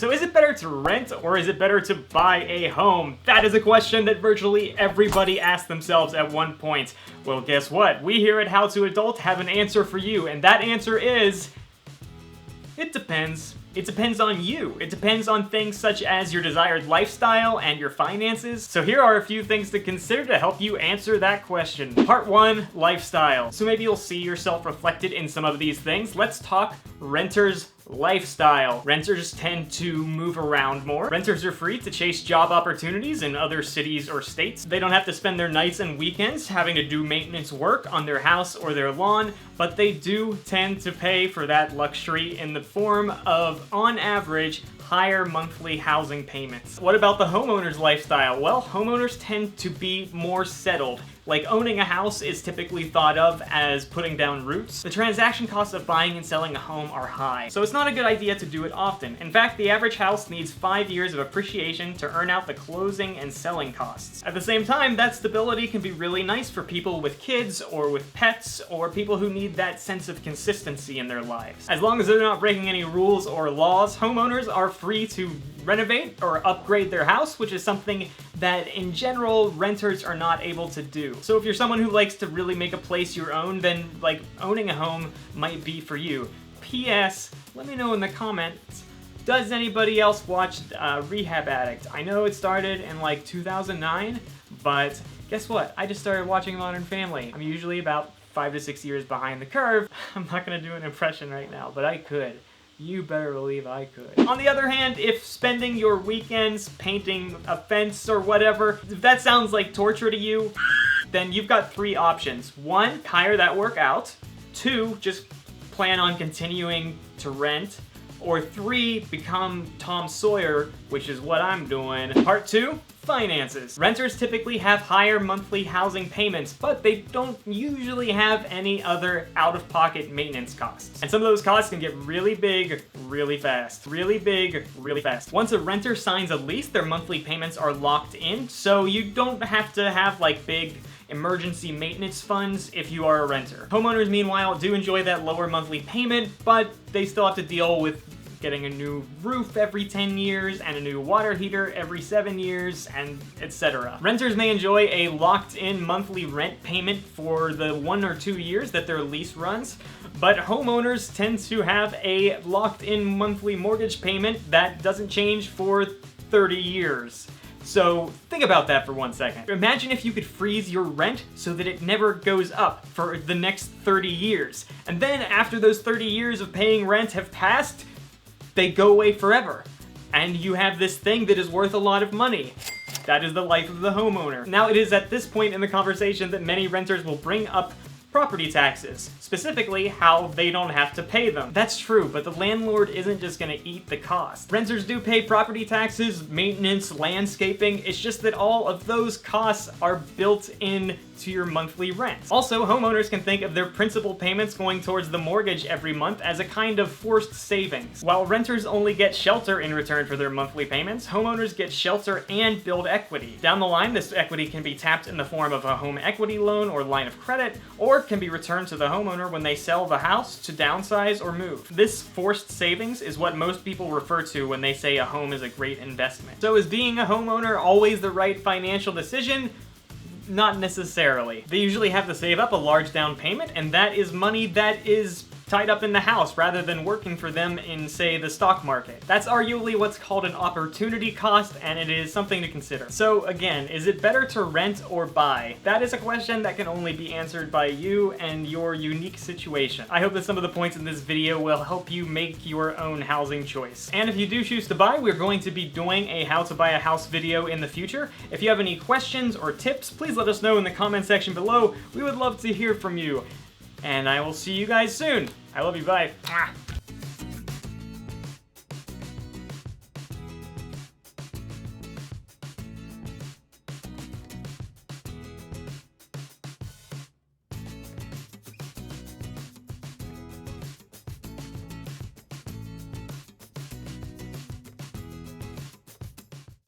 So is it better to rent or is it better to buy a home? That is a question that virtually everybody asks themselves at one point. Well, guess what? We here at How to Adult have an answer for you, and that answer is... it depends. It depends on you. It depends on things such as your desired lifestyle and your finances. So here are a few things to consider to help you answer that question. Part 1, lifestyle. So maybe you'll see yourself reflected in some of these things. Let's talk renter's lifestyle. Renters tend to move around more. Renters are free to chase job opportunities in other cities or states. They don't have to spend their nights and weekends having to do maintenance work on their house or their lawn, but they do tend to pay for that luxury in the form of, on average, higher monthly housing payments. What about the homeowner's lifestyle? Well, homeowners tend to be more settled. Like, owning a house is typically thought of as putting down roots. The transaction costs of buying and selling a home are high, so it's not a good idea to do it often. In fact, the average house needs 5 years of appreciation to earn out the closing and selling costs. At the same time, that stability can be really nice for people with kids or with pets or people who need that sense of consistency in their lives. As long as they're not breaking any rules or laws, homeowners are free to renovate or upgrade their house, which is something that in general renters are not able to do. So if you're someone who likes to really make a place your own, then like owning a home might be for you. P.S. Let me know in the comments, does anybody else watch Rehab Addict? I know it started in like 2009, but guess what? I just started watching Modern Family. I'm usually about 5 to 6 years behind the curve. I'm not gonna do an impression right now, but I could. You better believe I could. On the other hand, if spending your weekends painting a fence or whatever, if that sounds like torture to you, then you've got 3 options. 1, hire that work out. 2, just plan on continuing to rent. Or 3, become Tom Sawyer, which is what I'm doing. Part 2, finances. Renters typically have higher monthly housing payments, but they don't usually have any other out-of-pocket maintenance costs. And some of those costs can get really big, really fast. Really big, really fast. Once a renter signs a lease, their monthly payments are locked in, so you don't have to have like big emergency maintenance funds if you are a renter. Homeowners, meanwhile, do enjoy that lower monthly payment, but they still have to deal with getting a new roof every 10 years and a new water heater every 7 years, and etc. Renters may enjoy a locked-in monthly rent payment for the 1 or 2 years that their lease runs, but homeowners tend to have a locked-in monthly mortgage payment that doesn't change for 30 years. So think about that for 1 second. Imagine if you could freeze your rent so that it never goes up for the next 30 years. And then after those 30 years of paying rent have passed, they go away forever. And you have this thing that is worth a lot of money. That is the life of the homeowner. Now, it is at this point in the conversation that many renters will bring up property taxes, specifically how they don't have to pay them. That's true, but the landlord isn't just gonna eat the cost. Renters do pay property taxes, maintenance, landscaping. It's just that all of those costs are built in to your monthly rent. Also, homeowners can think of their principal payments going towards the mortgage every month as a kind of forced savings. While renters only get shelter in return for their monthly payments, homeowners get shelter and build equity. Down the line, this equity can be tapped in the form of a home equity loan or line of credit, or can be returned to the homeowner when they sell the house to downsize or move. This forced savings is what most people refer to when they say a home is a great investment. So is being a homeowner always the right financial decision? Not necessarily. They usually have to save up a large down payment, and that is money that is tied up in the house rather than working for them in, say, the stock market. That's arguably what's called an opportunity cost, and it is something to consider. So again, is it better to rent or buy? That is a question that can only be answered by you and your unique situation. I hope that some of the points in this video will help you make your own housing choice. And if you do choose to buy, we're going to be doing a how to buy a house video in the future. If you have any questions or tips, please let us know in the comment section below. We would love to hear from you. And I will see you guys soon. I love you, bye.